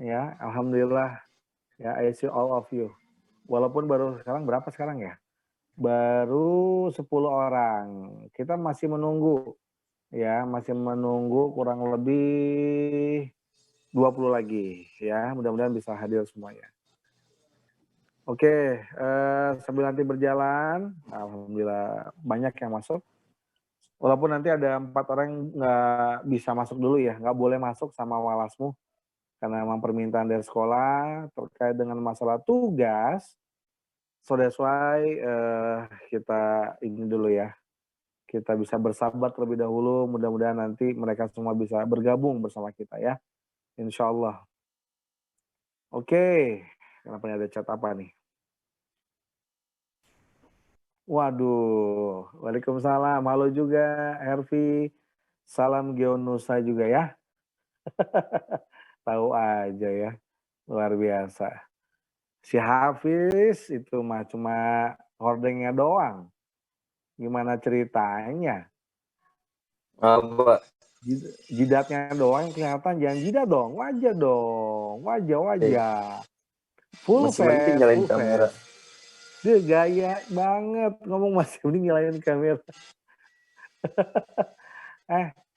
Ya, alhamdulillah. Ya, I see all of you. Walaupun baru sekarang berapa sekarang ya? Baru 10 orang. Kita masih menunggu ya, masih menunggu kurang lebih 20 lagi ya. Mudah-mudahan bisa hadir semuanya. Oke, sambil nanti berjalan, alhamdulillah banyak yang masuk. Walaupun nanti ada 4 orang yang nggak bisa masuk dulu ya, nggak boleh masuk sama walasmu karena memang permintaan dari sekolah terkait dengan masalah tugas. So that's why kita ini dulu ya, kita bisa bersahabat terlebih dahulu. Mudah-mudahan nanti mereka semua bisa bergabung bersama kita ya, insya Allah. Oke, kenapa ini ada chat apa nih? Waduh, waalaikumsalam. Halo juga, Hervi. Salam Geonusa juga ya. Tahu aja ya, luar biasa. Si Hafiz itu mah cuma hordengnya doang. Gimana ceritanya? Apa? Jidatnya doang yang kelihatan, jangan jidat dong, wajah dong, wajah. Full Masih mending face, nyalain full kamera. face. Dia gaya banget ngomong masih mending nyalain kamera.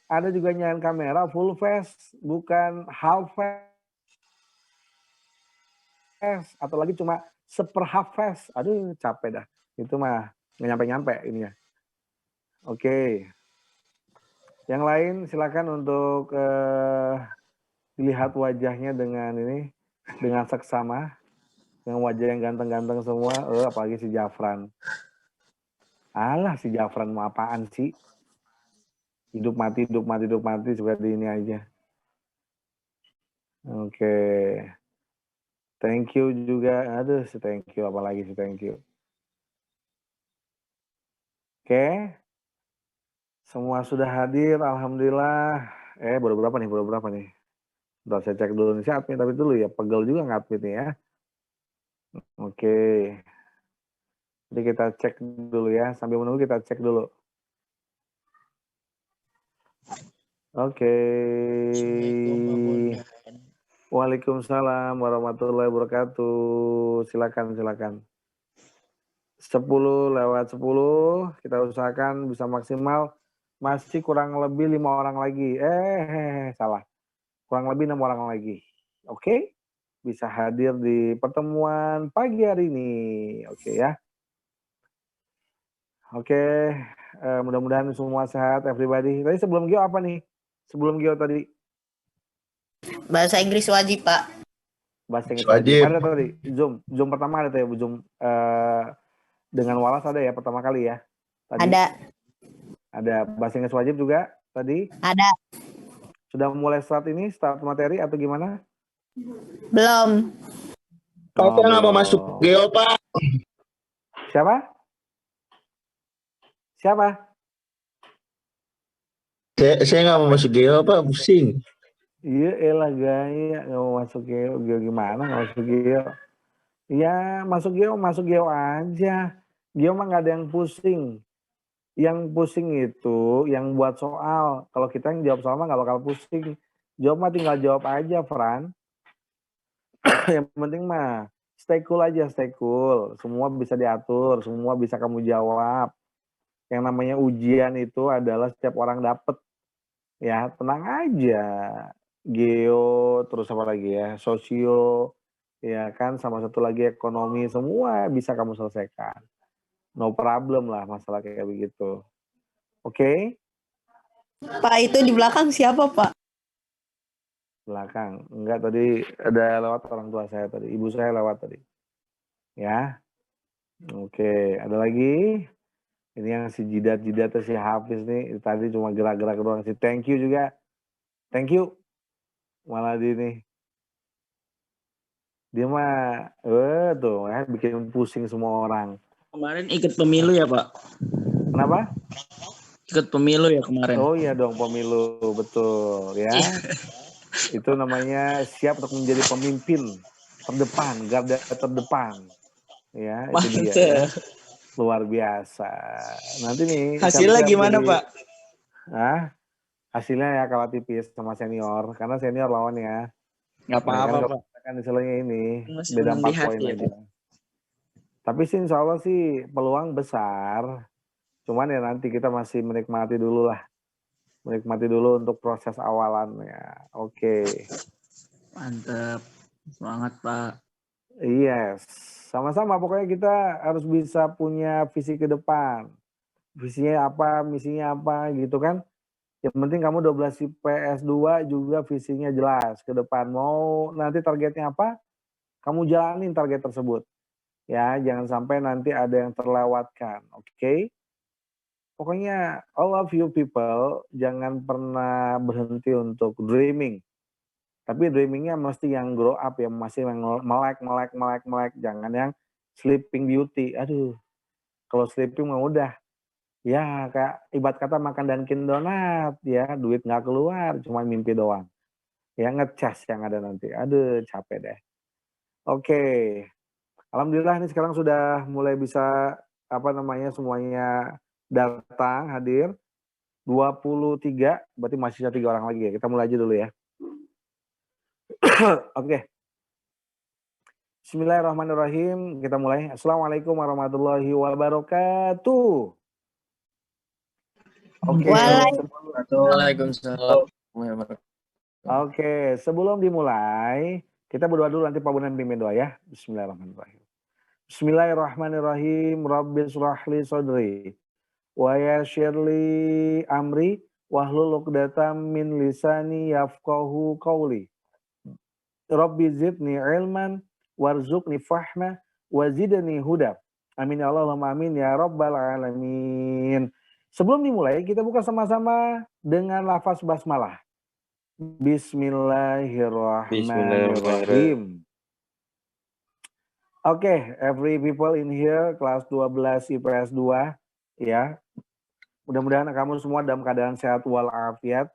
Ada juga nyalain kamera full face, bukan half face. Atau lagi cuma seperhalf face. Aduh capek dah. Itu mah nggak nyampe-nyampe ininya. Oke. Yang lain silakan untuk lihat wajahnya dengan ini, dengan seksama, dengan wajah yang ganteng-ganteng semua. Apalagi si Jafran. Alah si Jafran mau apaan sih? Hidup mati suka di ini aja. Oke. Thank you juga. Aduh, si thank you apalagi si thank you. Oke. Semua sudah hadir, alhamdulillah. Baru berapa nih? Udah saya cek dulu nih, admin tapi dulu ya, pegel juga ngadmin nih ya. Oke. Jadi kita cek dulu ya, sambil menunggu kita cek dulu. Oke. Waalaikumsalam warahmatullahi wabarakatuh. Silakan. 10:10, kita usahakan bisa maksimal. Masih kurang lebih 5 orang lagi. Salah. Kurang lebih 6 orang lagi. Oke? Bisa hadir di pertemuan pagi hari ini. Oke ya. Oke, mudah-mudahan semua sehat everybody. Tadi sebelum Gio apa nih? Sebelum Gio tadi? Bahasa Inggris wajib, Pak. Bahasa Inggris wajib. Ada tadi, Zoom pertama ada tuh ya, Zoom dengan Wallace ada ya pertama kali ya? Tadi. Ada bahasa Inggris wajib juga tadi? Ada. Sudah mulai start materi atau gimana? Belum. Saya nggak mau masuk Geo, Pak. Siapa? Saya nggak mau masuk Geo, Pak. Pusing. Iya, elah gaya. Nggak mau masuk Geo. Geo gimana nggak masuk Geo? Ya, masuk Geo aja. Geo mah nggak ada yang pusing. Yang pusing itu yang buat soal. Kalau kita yang jawab soal mah nggak bakal pusing. Jawab mah tinggal jawab aja, Fran. Yang penting mah stay cool aja, stay cool. Semua bisa diatur, semua bisa kamu jawab. Yang namanya ujian itu adalah setiap orang dapet. Ya, tenang aja. Geo, terus apa lagi ya? Sosio, ya kan, sama satu lagi ekonomi, semua bisa kamu selesaikan. No problem lah masalah kayak begitu. Oke? Pak, itu di belakang siapa, Pak? Belakang. Enggak, tadi ada lewat orang tua saya tadi. Ibu saya lewat tadi. Ya. Oke, ada lagi? Ini yang si jidat si Hafiz nih. Tadi cuma gerak-gerak doang. Si thank you juga. Thank you. Malah di nih. Dia mah, tuh ya, bikin pusing semua orang. Kemarin ikut pemilu ya, Pak? Kenapa? Ikut pemilu ya kemarin. Oh iya dong, pemilu, betul ya. Itu namanya siap untuk menjadi pemimpin terdepan, garda terdepan. Ya, itu dia ya. Luar biasa. Nanti nih. Hasilnya gimana, Pak? Hasilnya ya kalah tipis sama senior, karena senior lawannya. Nggak Nah, kan apa-apa, kalau Pak. kita kan istilahnya ini Masih beda senang 4 di poin hati ya, aja. Pak. Tapi sih insya Allah sih peluang besar. Cuman ya nanti kita masih menikmati dulu lah. Menikmati dulu untuk proses awalannya. Oke. Mantap. Semangat, Pak. Yes. Sama-sama pokoknya kita harus bisa punya visi ke depan. Visinya apa, misinya apa gitu kan. Yang penting kamu 12 IPS 2 juga visinya jelas ke depan. Mau nanti targetnya apa, kamu jalanin target tersebut. Ya, jangan sampai nanti ada yang terlewatkan. Oke? Pokoknya all of you people jangan pernah berhenti untuk dreaming. Tapi dreamingnya mesti yang grow up ya, masih yang melek. Jangan yang sleeping beauty. Aduh, kalau sleeping mah udah. Ya kayak ibarat kata makan Dunkin Donat ya, duit nggak keluar, cuma mimpi doang. Ya ngecas yang ada nanti. Aduh, capek deh. Oke. Alhamdulillah nih sekarang sudah mulai bisa apa namanya semuanya datang hadir 23, berarti masih sisa 3 orang lagi ya. Kita mulai aja dulu ya. Oke. Bismillahirrahmanirrahim. Kita mulai. Assalamualaikum warahmatullahi wabarakatuh. Oke. Waalaikumsalam. Oke, sebelum dimulai, kita berdoa dulu nanti Pak Bondan pimpin doa ya. Bismillahirrahmanirrahim. Bismillahirrahmanirrahim. Rabbi shrahli sadri wa yassirli amri wahlul 'uqdatam min lisani yafqahu qawli. Rabbi zidni ilman warzuqni fahma wa zidni huda. Amin ya Allah, amin ya rabbal alamin. Sebelum dimulai, kita buka sama-sama dengan lafaz basmalah. Bismillahirrahmanirrahim. Oke, every people in here kelas 12 IPS 2 ya. Mudah-mudahan kamu semua dalam keadaan sehat walafiat.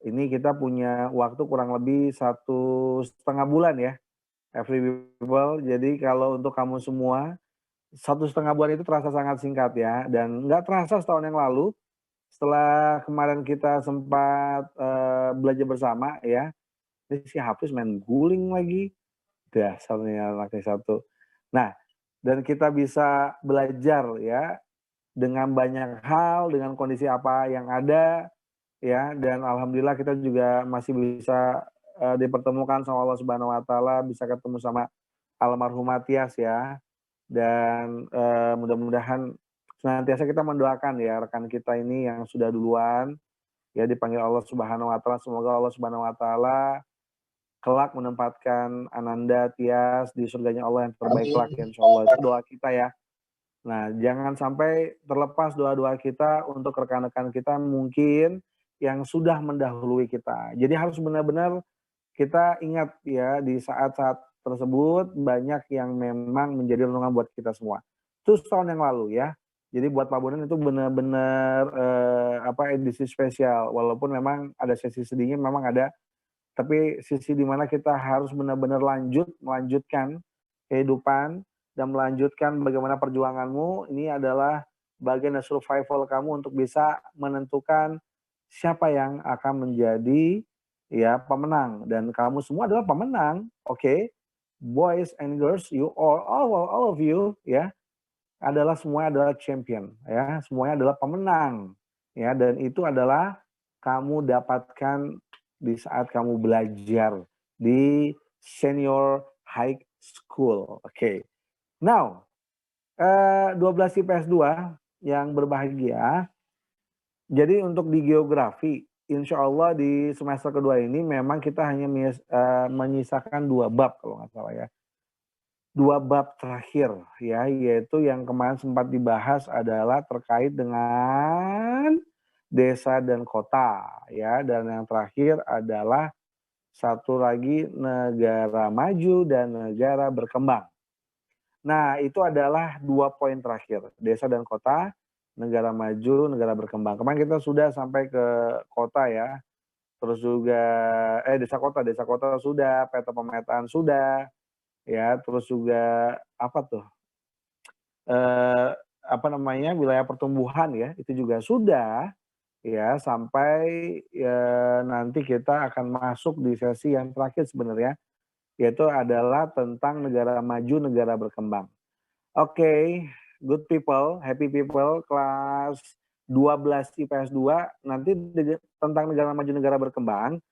Ini kita punya waktu kurang lebih 1,5 bulan ya. Every people. Jadi kalau untuk kamu semua 1,5 bulan itu terasa sangat singkat ya, dan nggak terasa setahun yang lalu setelah kemarin kita sempat belajar bersama ya. Ini si Hafiz main guling lagi, dasarnya anaknya satu. Nah, dan kita bisa belajar ya dengan banyak hal, dengan kondisi apa yang ada ya, dan alhamdulillah kita juga masih bisa dipertemukan sama Allah Subhanahu wa taala, bisa ketemu sama almarhum Matias ya. Dan mudah-mudahan senantiasa kita mendoakan ya rekan kita ini yang sudah duluan ya dipanggil Allah Subhanahu wa taala, semoga Allah Subhanahu wa taala kelak menempatkan Ananda Tias di surganya Allah yang terbaik kelak ya insyaallah. Itu doa kita ya. Nah, jangan sampai terlepas doa-doa kita untuk rekan-rekan kita mungkin yang sudah mendahului kita. Jadi harus benar-benar kita ingat ya di saat-saat tersebut banyak yang memang menjadi renungan buat kita semua. Itu setahun yang lalu ya. Jadi buat Pak Bondan itu benar-benar edisi spesial. Walaupun memang ada sesi sedihnya memang ada, tapi sisi dimana kita harus benar-benar melanjutkan kehidupan dan melanjutkan bagaimana perjuanganmu. Ini adalah bagian dari survival kamu untuk bisa menentukan siapa yang akan menjadi ya pemenang, dan kamu semua adalah pemenang. Oke. Boys and girls, you all of you ya adalah semuanya adalah champion ya, semuanya adalah pemenang ya, dan itu adalah kamu dapatkan di saat kamu belajar di senior high school. Oke. Now, 12 IPS 2 yang berbahagia. Jadi untuk di geografi, insya Allah di semester kedua ini memang kita hanya menyisakan 2 bab kalau nggak salah ya. 2 bab terakhir ya, yaitu yang kemarin sempat dibahas adalah terkait dengan desa dan kota ya, dan yang terakhir adalah satu lagi negara maju dan negara berkembang. Nah, itu adalah 2 poin terakhir, desa dan kota, negara maju, negara berkembang. Kemarin kita sudah sampai ke kota ya, terus juga desa kota sudah, peta pemetaan sudah, ya, terus juga apa tuh, wilayah pertumbuhan ya, itu juga sudah, ya sampai nanti kita akan masuk di sesi yang terakhir sebenarnya, yaitu adalah tentang negara maju, negara berkembang. Oke, good people, happy people, kelas 12 IPS 2, nanti tentang negara maju, negara berkembang,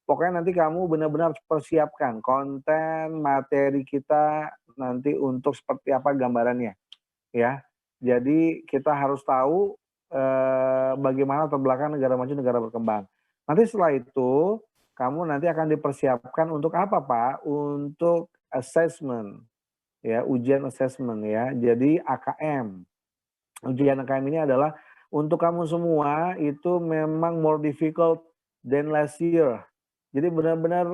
pokoknya nanti kamu benar-benar persiapkan konten, materi kita nanti untuk seperti apa gambarannya, ya. Jadi kita harus tahu bagaimana latar belakang negara maju, negara berkembang. Nanti setelah itu, kamu nanti akan dipersiapkan untuk apa, Pak? Untuk assessment, ya, ujian assessment ya. Jadi AKM. Ujian AKM ini adalah untuk kamu semua itu memang more difficult than last year. Jadi benar-benar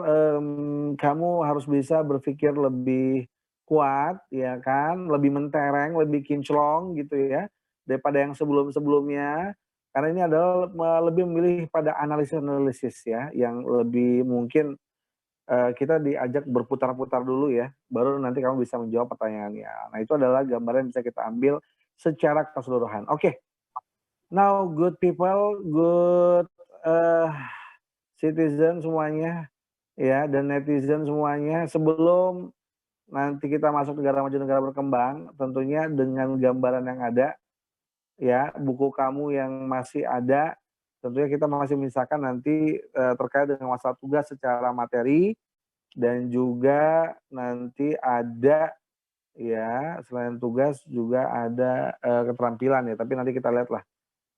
kamu harus bisa berpikir lebih kuat, ya kan, lebih mentereng, lebih kinclong gitu ya, daripada yang sebelum-sebelumnya. Karena ini adalah lebih memilih pada analisis-analisis ya, yang lebih mungkin kita diajak berputar-putar dulu ya, baru nanti kamu bisa menjawab pertanyaannya. Nah itu adalah gambaran yang bisa kita ambil secara keseluruhan. Oke, now good people, good citizen semuanya, ya, dan netizen semuanya, sebelum nanti kita masuk negara maju, negara berkembang, tentunya dengan gambaran yang ada, ya, buku kamu yang masih ada, tentunya kita masih menyisakan nanti terkait dengan masalah tugas secara materi, dan juga nanti ada, ya, selain tugas juga ada keterampilan ya, tapi nanti kita lihat lah,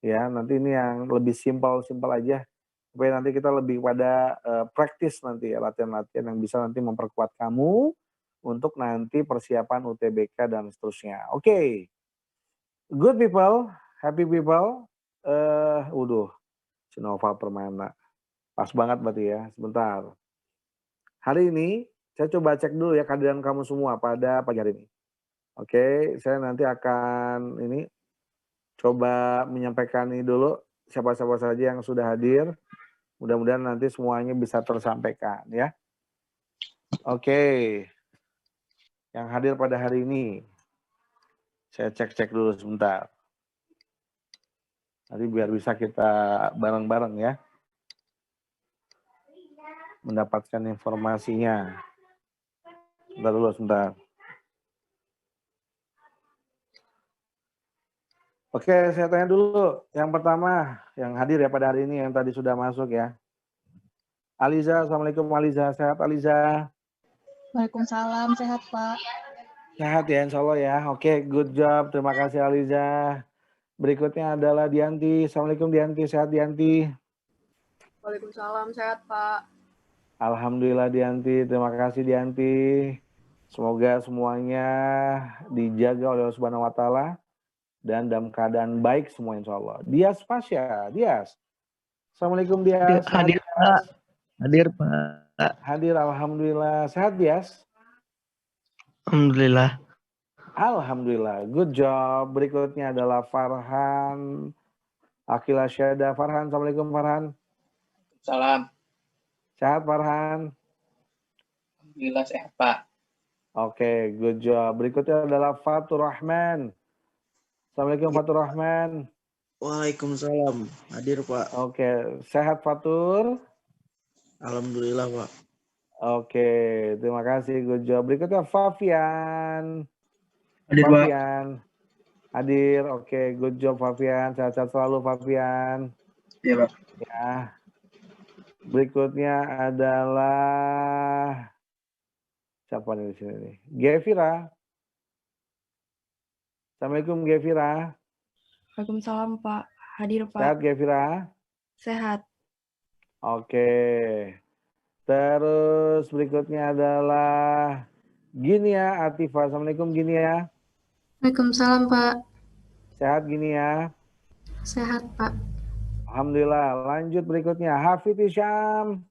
ya, nanti ini yang lebih simpel aja, supaya nanti kita lebih pada praktis nanti ya, latihan-latihan yang bisa nanti memperkuat kamu untuk nanti persiapan UTBK dan seterusnya. Oke. Good people, happy people. Si Nova Permana. Pas banget berarti ya, sebentar. Hari ini saya coba cek dulu ya kehadiran kamu semua pada pagi hari ini. Oke, saya nanti akan ini coba menyampaikan ini dulu siapa-siapa saja yang sudah hadir. Mudah-mudahan nanti semuanya bisa tersampaikan ya. Oke. Yang hadir pada hari ini. Saya cek-cek dulu sebentar. Nanti biar bisa kita bareng-bareng ya. Mendapatkan informasinya. Sebentar dulu, sebentar. Oke, saya tanya dulu. Yang pertama, yang hadir ya pada hari ini, yang tadi sudah masuk ya. Aliza, Assalamualaikum Aliza. Sehat Aliza? Waalaikumsalam, sehat Pak. Sehat ya, insya Allah ya. Oke, good job. Terima kasih Aliza. Berikutnya adalah Dianti. Assalamualaikum Dianti. Sehat Dianti? Waalaikumsalam, sehat Pak. Alhamdulillah Dianti. Terima kasih Dianti. Semoga semuanya dijaga oleh Allah Subhanahu wa Ta'ala dan dalam keadaan baik semua insya Allah. Dias Pasya, Dias. Assalamualaikum Dias. Hadir Pak. Hadir Pak. Hadir, alhamdulillah. Sehat Dias? Alhamdulillah. Alhamdulillah. Good job. Berikutnya adalah Farhan Akila Syeda. Farhan, Assalamualaikum Farhan. Salam. Sehat Farhan? Alhamdulillah sehat Pak. Oke, good job. Berikutnya adalah Fatur Rahman. Assalamualaikum Fatur Rahman. Waalaikumsalam. Hadir Pak. Oke, sehat Fatur? Alhamdulillah Pak. Oke, terima kasih. Good job. Berikutnya Fafian. Hadir Pak. Fafian. Hadir. Oke, good job Fafian. Sehat-sehat selalu Fafian. Iya Pak. Ya. Berikutnya adalah siapa nih di sini nih? Gevira. Assalamualaikum Gevira. Waalaikumsalam Pak. Hadir Pak. Sehat Gevira? Sehat. Oke. Terus berikutnya adalah Ginia Atifa. Assalamualaikum Ginia. Waalaikumsalam Pak. Sehat Ginia? Sehat Pak. Alhamdulillah. Lanjut berikutnya Hafid Isyam.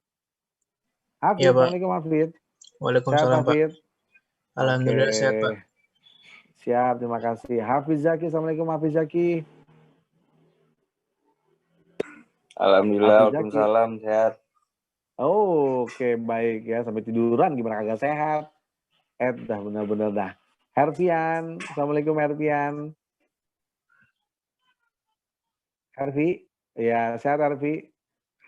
Hafid, Iya, Pak. Assalamualaikum Hafid. Sehat Waalaikumsalam Pak. Hafid? Alhamdulillah Oke. sehat Pak. Siap, terima kasih. Hafiz Zaki, Assalamualaikum Hafiz Zaki. Alhamdulillah, Hafiz Zaki. waalaikumsalam, sehat. Oh, oke, baik ya. Sampai tiduran gimana kagak sehat. Dah benar-benar dah. Herfian, Assalamualaikum Herfian. Herfi, Ya, sehat Hervi?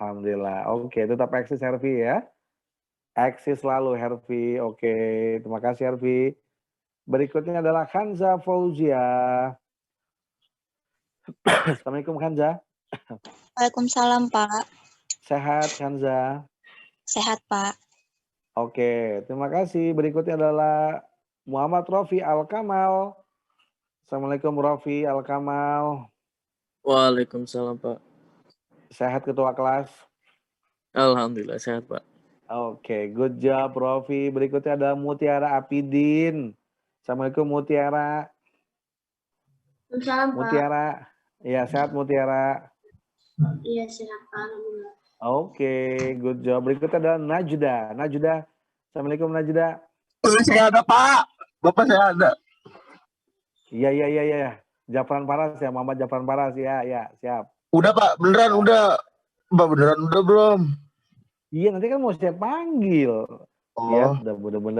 Alhamdulillah. Oke, tetap eksis Hervi ya. Eksis selalu Hervi. Oke, terima kasih Hervi. Berikutnya adalah Kanza Fauzia. Assalamualaikum Kanza. Waalaikumsalam, Pak. Sehat Kanza? Sehat, Pak. Oke, terima kasih. Berikutnya adalah Muhammad Rofi Al-Kamal. Assalamualaikum Rofi Al-Kamal. Waalaikumsalam, Pak. Sehat ketua kelas? Alhamdulillah sehat, Pak. Oke, good job Rofi. Berikutnya ada Mutiara Apidin. Assalamualaikum Mutiara. Waalaikumsalam, Pak. Mutiara. Ya, sehat Mutiara. Iya, sehat, Pak. Alhamdulillah. Oke, good job. Berikutnya ada Najda. Najda. Assalamualaikum Najda. Saya ada Pak. Bapak saya ada. Iya. Jafran Paras ya, Muhammad Jafran Paras ya, siap. Udah Pak, beneran udah. Pak beneran udah belum? Iya, nanti kan mau saya panggil. Oh. Ya, udah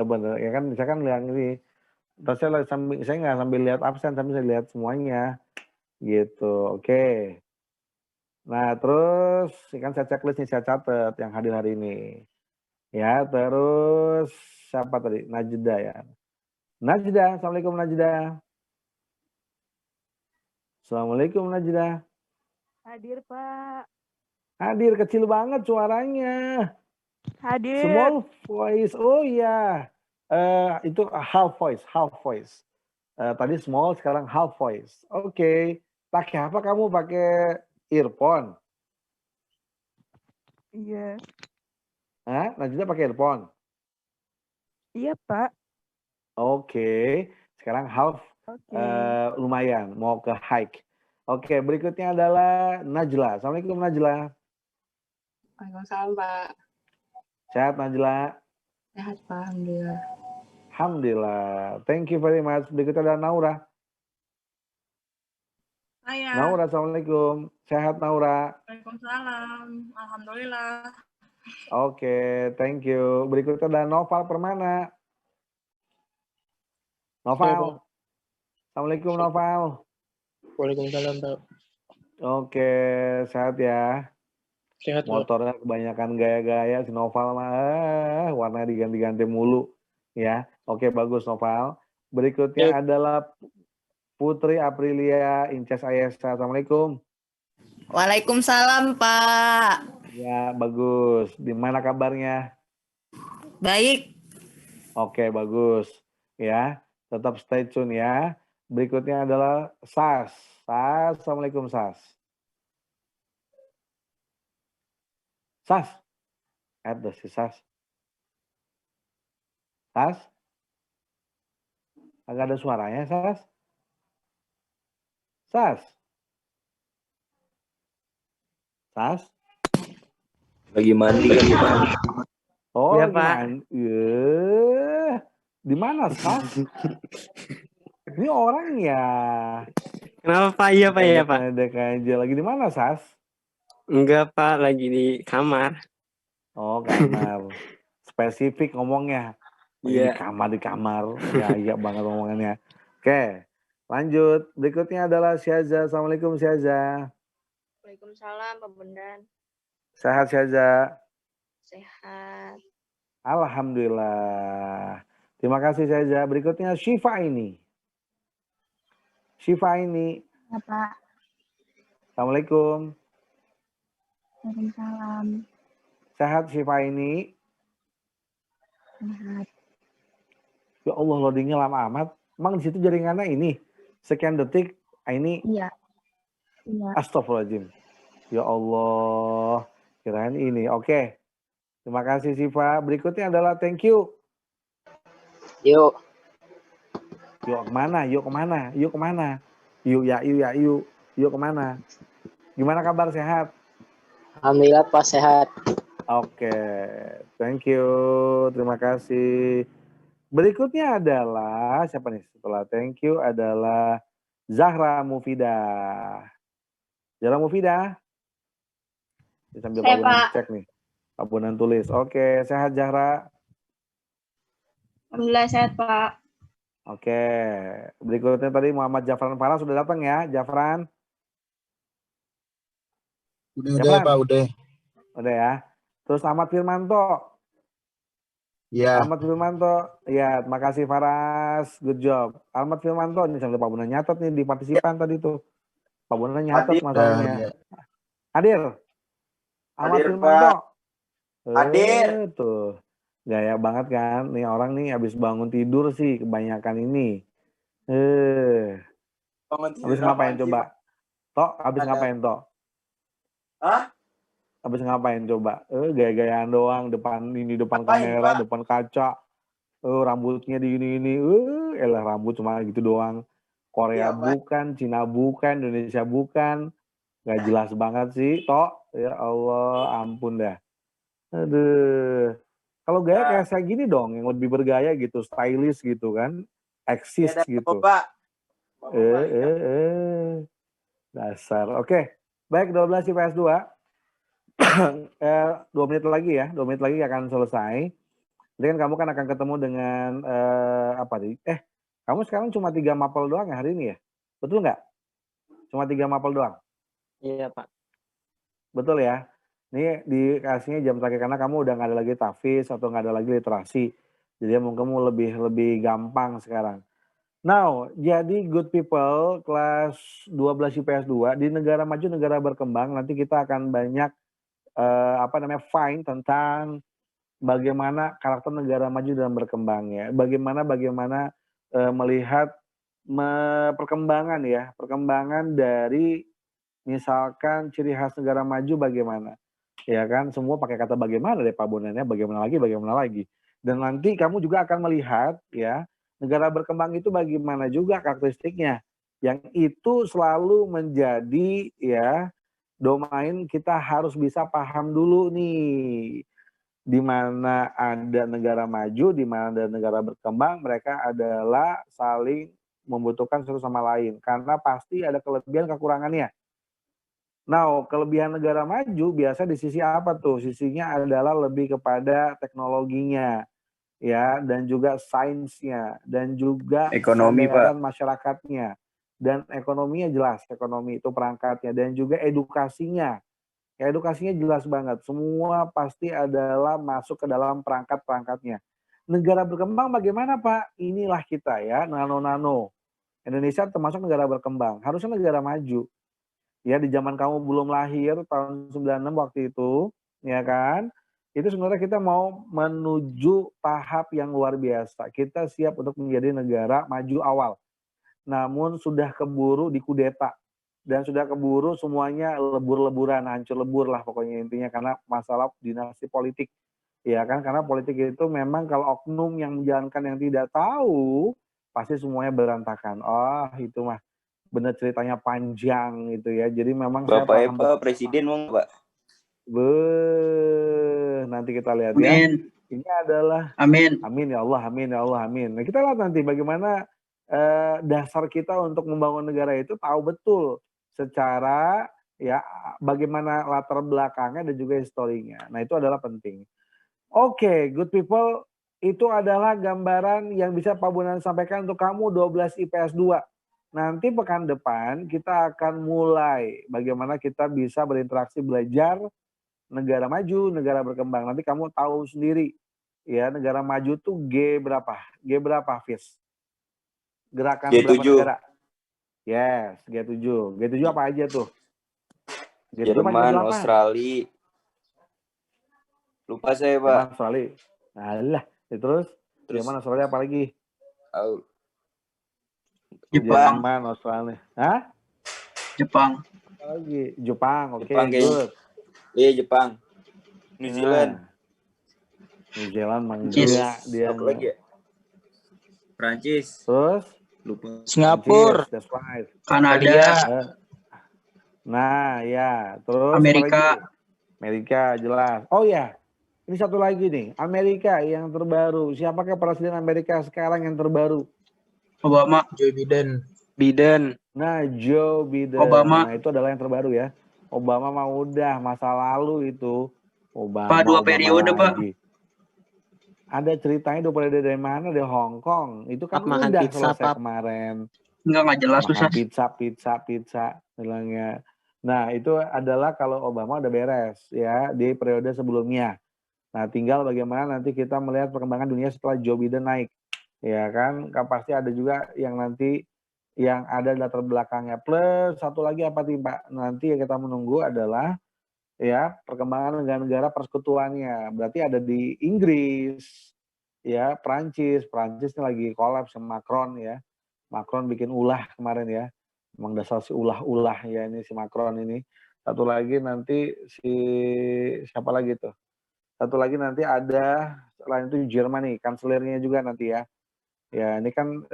bener. Ya kan, misalkan yang ini. Terus saya nggak sambil lihat absen, tapi saya lihat semuanya. Gitu, oke. Nah, terus kan saya checklist nih, saya catat yang hadir hari ini. Ya, terus siapa tadi? Najda ya. Najda, Assalamualaikum Najda. Assalamualaikum Najda. Hadir, Pak. Hadir, kecil banget suaranya. Hadir. Small voice, oh iya. Itu half voice. Tadi small, sekarang half voice. Oke. Pakai apa kamu? Pakai earphone? Iya. Hah? Najda pakai earphone? Iya, Pak. Oke. Sekarang half, lumayan. Mau ke hike. Oke, berikutnya adalah Najla. Assalamualaikum Najla. Waalaikumsalam, Pak. Sehat Najla? Sehat, Pak. Alhamdulillah. Alhamdulillah. Thank you very much. Berikutnya ada Naura. Saya. Naura, Assalamualaikum. Sehat Naura? Waalaikumsalam. Alhamdulillah. Oke, thank you. Berikutnya ada Noval Permana. Noval. Assalamualaikum Noval. Waalaikumsalam, Pak. Oke, sehat ya. Sehat, Pak. Motornya kebanyakan gaya-gaya si Noval mah warnanya diganti-ganti mulu ya. Oke, bagus Noval. Berikutnya adalah Putri Aprilia Inces Ayesa. Assalamualaikum. Waalaikumsalam, Pak. Ya, bagus. Di mana kabarnya? Baik. Oke, bagus. Ya, tetap stay tune ya. Berikutnya adalah Sas. Sas, Assalamualaikum Sas. Sas. Ada si Sas. Sas. Agak ada suaranya, Sas. Sas. Sas. Lagi mandi kan di mandi. Oh, Iya, lagi Pak. Di mana, Sas? Ini orang ya. Kenapa Pak? Iya Pak, iya Pak. Ada aja. Lagi di mana, Sas? Enggak Pak, lagi di kamar. Oh, kamar. Spesifik ngomongnya. Iya. Di kamar. Ya, iya banget ngomongannya. Oke, lanjut. Berikutnya adalah Syaza. Assalamualaikum Syaza. Waalaikumsalam, Pak Bondan. Sehat Syaza? Sehat. Alhamdulillah. Terima kasih Syaza. Berikutnya Syifa ini. Syifa ini. Ya, Pak. Assalamualaikum. Waalaikumsalam. Sehat Syifa ini? Sehat. Ya Allah, loadingnya lama amat. Emang di situ jaringannya ini sekian detik ini. Iya. Iya. Astagfirullahaladzim. Ya Allah, kirain ini. Oke. Terima kasih Syifa. Berikutnya adalah thank you. Yuk. Yuk kemana? Yuk kemana? Yuk kemana? Yuk kemana? Gimana kabar, sehat? Alhamdulillah Pak, sehat. Oke, thank you. Terima kasih. Berikutnya adalah, siapa nih setelah thank you adalah Zahra Mufidah. Zahra Mufidah. Sambil Pak Bonan cek nih. Pak Bonan tulis. Oke, sehat Zahra? Alhamdulillah sehat, Pak. Oke, berikutnya tadi Muhammad Jafran Farah sudah datang ya, Jafran? Udah Pak, udah. Udah ya. Terus Ahmad Firmanto. Ya. Ahmad Firmanto. Ya, terima kasih Faras. Good job. Ahmad Firmanto. Ini sampai Pak Bondan nyatet nih di partisipan tadi tuh. Pak Bondan nyatet masalahnya. Hadir. Ahmad Firmanto. Hadir. Tuh. Gaya banget kan. Nih orang nih habis bangun tidur sih kebanyakan ini. Habis ngapain coba? Tok, habis ngapain Tok? Hah? Habis ngapain coba? Gaya-gayaan doang depan kamera, Pak? depan kaca. Rambutnya di ini. Elah rambut cuma gitu doang. Korea bukan, Cina bukan, Indonesia bukan. Gak jelas banget sih, Tok. Ya Allah, ampun dah. Aduh. Kalau gaya kayak saya gini dong, yang lebih bergaya gitu, stylish gitu kan. Eksis gitu. Pak. Dasar. Oke. Baik, 12 IPS 2. 2 menit lagi ya. 2 menit lagi akan selesai. Jadi kan kamu kan akan ketemu dengan apa nih? Kamu sekarang cuma 3 mapel doang ya hari ini ya? Betul nggak? Cuma 3 mapel doang? Iya, Pak. Betul ya? Ini dikasihnya jam terakhir karena kamu udah nggak ada lagi tafis atau nggak ada lagi literasi. Jadi mungkin kamu lebih gampang sekarang. Now, jadi good people kelas 12 IPS 2 di negara maju, negara berkembang nanti kita akan banyak find tentang bagaimana karakter negara maju dan berkembang ya. Bagaimana melihat perkembangan ya, perkembangan dari misalkan ciri khas negara maju bagaimana. Ya kan, semua pakai kata bagaimana deh Pak Bondan ya, bagaimana lagi. Dan nanti kamu juga akan melihat ya, negara berkembang itu bagaimana juga karakteristiknya. Yang itu selalu menjadi ya domain kita harus bisa paham dulu nih. Di mana ada negara maju, di mana ada negara berkembang, mereka adalah saling membutuhkan satu sama lain. Karena pasti ada kelebihan kekurangannya. Nah, kelebihan negara maju biasa di sisi apa tuh? Sisinya adalah lebih kepada teknologinya, ya, dan juga sainsnya, dan juga Ekonomi, kesadaran Pak. masyarakatnya, dan ekonominya jelas, ekonomi itu perangkatnya, dan juga edukasinya. Ya, edukasinya jelas banget. Semua pasti adalah masuk ke dalam perangkat-perangkatnya. Negara berkembang bagaimana Pak? Inilah kita ya, nano-nano. Indonesia termasuk negara berkembang, harusnya negara maju. Ya di zaman kamu belum lahir tahun 96 waktu itu, ya kan? Itu sebenarnya kita mau menuju tahap yang luar biasa. Kita siap untuk menjadi negara maju awal. Namun sudah keburu dikudeta. Dan sudah keburu semuanya lebur-leburan, hancur lebur lah pokoknya intinya karena masalah dinasti politik. Ya kan, karena politik itu memang kalau oknum yang menjalankan yang tidak tahu, pasti semuanya berantakan. Oh itu mah. Bener ceritanya panjang gitu ya. Jadi memang Bapak saya paham Pak Presiden mau Pak? Nanti kita lihat ya. Ini adalah amin ya Allah, amin ya Allah, amin. Nah, kita lihat nanti bagaimana dasar kita untuk membangun negara itu tahu betul secara ya bagaimana latar belakangnya dan juga historinya. Nah, itu adalah penting. Oke, good people, itu adalah gambaran yang bisa Pak Bondan sampaikan untuk kamu 12 IPS 2. Nanti pekan depan kita akan mulai bagaimana kita bisa berinteraksi belajar negara maju, negara berkembang. Nanti kamu tahu sendiri ya negara maju tuh G berapa? G berapa, Fis? Gerakan G7. berapa negara? Yes, G7. G7 apa aja tuh? G7 Jerman, Australia. Lupa saya, Pak. Jerman, Australia. Alah, terus Jerman, Australia apa lagi? Jepang. Jerman, Australia. Hah? Jepang. Lagi Jepang, oke, Jepang, iya Jepang. New Zealand. New Zealand enggak dia. Apa lagi ya? Prancis. Terus Lupa. Singapura. That's right. Kanada. Nah, ya. Terus Amerika. Amerika jelas. Oh ya. Ini satu lagi nih, Amerika yang terbaru. Siapakah presiden Amerika sekarang yang terbaru? Obama. Joe Biden. Nah, Joe Biden. Obama. Nah, itu adalah yang terbaru ya. Obama mah udah masa lalu itu. Obama. Pak, 2 periode, Pak. Ada ceritanya 2 periode dari mana? Dari Hong Kong. Itu kan makan udah pizza, selesai Pak. kemarin. Enggak jelas Makan susah. pizza bilangnya. Nah, itu adalah kalau Obama udah beres ya di periode sebelumnya. Nah, tinggal bagaimana nanti kita melihat perkembangan dunia setelah Joe Biden naik. Ya kan, pasti ada juga yang nanti yang ada latar belakangnya. Plus satu lagi apa sih Pak? Nanti yang kita menunggu adalah ya perkembangan negara-negara persekutuannya. Berarti ada di Inggris, ya Prancis ini lagi kolaps sama Macron ya. Macron bikin ulah kemarin ya. Emang dasar si ulah-ulah ya ini si Macron ini. Satu lagi nanti si siapa lagi tuh? Satu lagi nanti ada selain itu Jerman nih, kanselernya juga nanti ya. Ya ini kan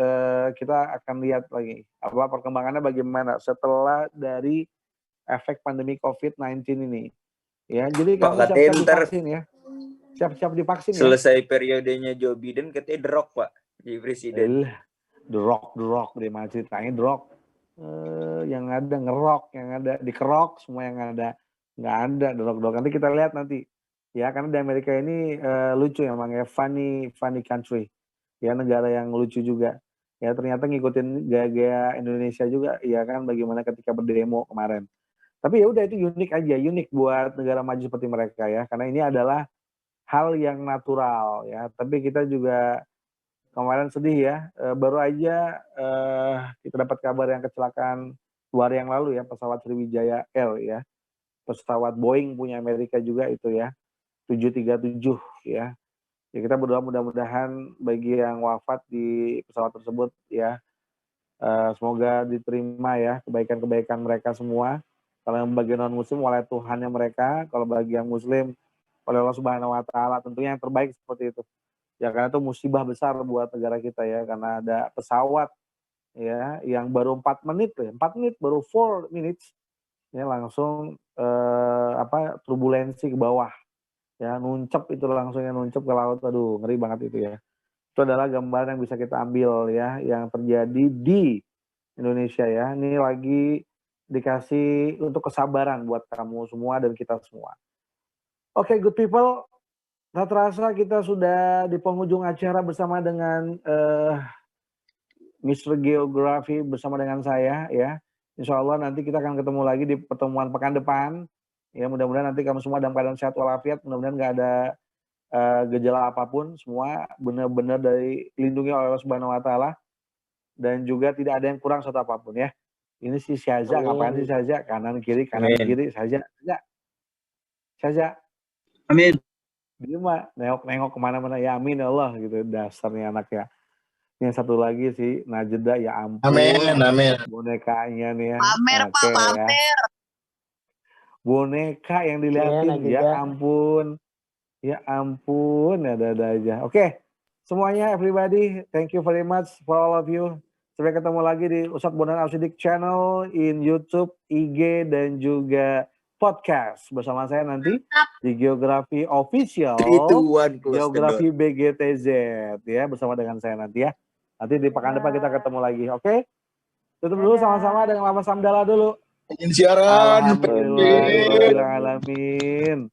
kita akan lihat lagi apa perkembangannya bagaimana setelah dari efek pandemi COVID-19 ini. Ya, jadi Pak, kamu katanya siap-siap ntar divaksin ya. Siap-siap divaksin ya. selesai periodenya Joe Biden katanya The Rock, Pak, jadi presiden. The Rock dia mah ceritanya The Rock. Yang ada ngerok, yang ada dikerok, semua yang ada nggak ada The Rock. Nanti kita lihat nanti. Ya, karena di Amerika ini lucu ya, emang ya funny country. Ya, negara yang lucu juga. Ya, ternyata ngikutin gaya-gaya Indonesia juga, ya kan, bagaimana ketika berdemo kemarin. Tapi ya udah itu unik buat negara maju seperti mereka ya, karena ini adalah hal yang natural ya. Tapi kita juga kemarin sedih ya, baru aja kita dapat kabar yang kecelakaan 2 hari yang lalu ya, pesawat Sriwijaya Air ya, pesawat Boeing punya Amerika juga itu ya, 737 ya. Ya kita berdoa mudah-mudahan bagi yang wafat di pesawat tersebut ya, semoga diterima ya kebaikan-kebaikan mereka semua. Kalau yang bagi non-muslim oleh Tuhannya mereka, kalau bagi yang muslim oleh Allah Subhanahu wa taala, tentunya yang terbaik seperti itu. Ya karena itu musibah besar buat negara kita ya, karena ada pesawat ya yang baru 4 menit baru 4 minutes ya langsung turbulensi ke bawah. Ya nuncep itu langsungnya nuncep ke laut, aduh ngeri banget itu ya. Itu adalah gambaran yang bisa kita ambil ya, yang terjadi di Indonesia ya. Ini lagi dikasih untuk kesabaran buat kamu semua dan kita semua. Oke, good people, tak terasa kita sudah di penghujung acara bersama dengan Mr. Geography bersama dengan saya ya. Insya Allah nanti kita akan ketemu lagi di pertemuan pekan depan. Ya mudah-mudahan nanti kamu semua dalam keadaan sehat walafiat, mudah-mudahan nggak ada gejala apapun, semua benar-benar dilindungi oleh Allah Subhanahu wa taala dan juga tidak ada yang kurang satu apapun ya. Ini si Syaza, ngapain sih Syaza? Kanan kiri Syaza. Amin. Dia mah nengok kemana-mana ya amin ya Allah gitu, dasarnya anak ya. Yang satu lagi si Najeda, ya ampun. Amin. Bonekanya nih ya. Pamer, Pak, pamer. Ya. Boneka yang dilihatin, ya ampun. Ya ampun, ada aja. Oke, semuanya everybody, thank you very much for all of you. Sampai ketemu lagi di Ustadz Bondan Al-Siddiq channel in YouTube, IG, dan juga podcast. Bersama saya nanti di Geografi Official, Geografi BGTZ ya, bersama dengan saya nanti ya. Nanti di pekan depan kita ketemu lagi, oke? Tutup dulu sama-sama dengan lafaz hamdalah dulu. Siaran. Alamin.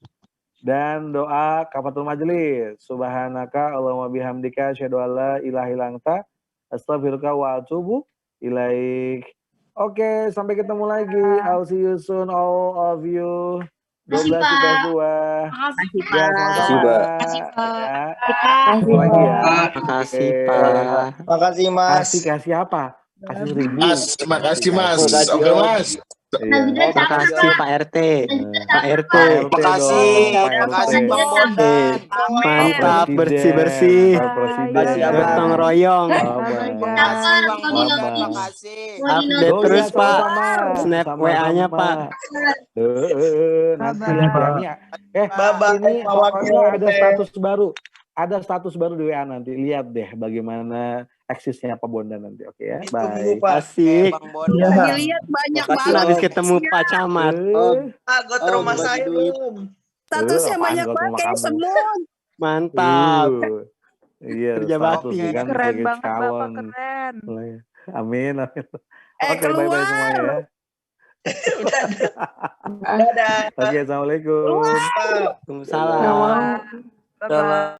Dan doa kafatul majelis. Subhanaka Allahumma bihamdika asyhadu an la ilaha illa anta astaghfiruka wa atubu ilaik. Oke, sampai ketemu lagi. I'll see you soon all of you. 12 kita 2. Makasih, Ya, sama-sama. Lagi ya. Makasih, Pak. Makasih, Mas. Kasih apa? Kasih 1000. Makasih, Mas. Oke, Mas. Makasih Pak RT. Pak RT. Makasih Bang Bondan. Mantap, bersih-bersih. Gotong royong. Makasih. Update terus Pak. Snap WA-nya Pak. Nanti ya. Ini pokoknya ada status baru. Ada status baru di WA nanti. Lihat deh bagaimana eksisnya Pak Bondan nanti. Oke ya. Bye. Asik. Lihat banyak banget. Habis ketemu Pak Camat. Gue ke rumah saya belum. Statusnya banyak banget kayak semut. Mantap. Iya, Kerja bakti. Kan Keren banget calon. Bapak, keren. Amin. Oke, keluar. bye-bye semuanya ya. Dadah. Oke, assalamualaikum. Waalaikumsalam. Bye-bye.